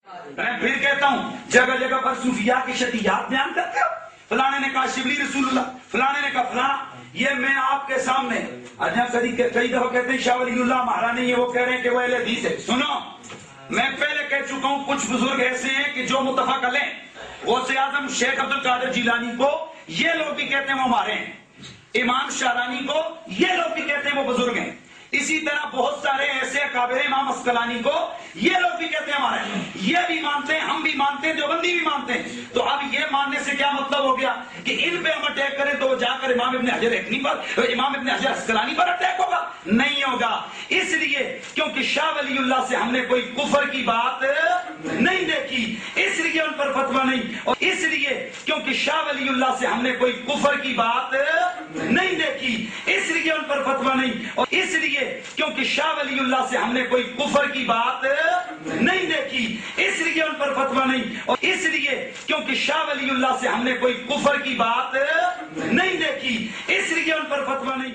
میں پھر کہتا ہوں جگہ جگہ پر صوفیاء کی شدیات بیان کرتے ہو، فلانے نے کہا شبلی رسول اللہ، فلانے نے کہا فلانا. یہ میں آپ کے سامنے کئی دفعہ کہتے ہیں شاہ ولی اللہ ہمارا نہیں ہے، وہ کہہ رہے ہیں کہ وہ اہل حدیث ہے. سنو، میں پہلے کہہ چکا ہوں کچھ بزرگ ایسے ہیں کہ جو متفق علیہ غوث اعظم شیخ عبد القادر جیلانی کو یہ لوگ بھی کہتے ہیں وہ ہمارے ہیں، امام شارانی کو یہ لوگ بھی کہتے ہیں وہ بزرگ ہیں. اسی طرح بہت سارے ایسے اکابر امام اسقلانی کو یہ لوگ بھی کہتے ہیں ہمارے ہیں، یہ بھی مانتے ہیں، ہم بھی مانتے ہیں، دیوبندی بھی مانتے ہیں. تو اب یہ ماننے سے کیا مطلب ہو گیا کہ ان پہ ہم اٹیک کریں تو وہ جا کر امام ابن حجر اسقلانی پر اٹیک ہوگا؟ نہیں ہوگا. اس لیے کیونکہ شاہ ولی اللہ سے ہم نے کوئی کفر کی بات نہیں دیکھی، اس لیے ان پر فتویٰ نہیں. اور اس لیے کیونکہ شاہ ولی اللہ سے ہم نے کوئی کفر کی بات نہیں دیکھی، اس لیے ان پر فتویٰ نہیں. اور اس لیے کیونکہ شاہ ولی اللہ سے ہم نے کوئی کفر کی بات نہیں دیکھی، اس لیے ان پر فتویٰ نہیں. اور اس لیے کیونکہ شاہ ولی اللہ سے ہم نے کوئی کفر کی بات نہیں دیکھی، اس لیے ان پر فتویٰ نہیں.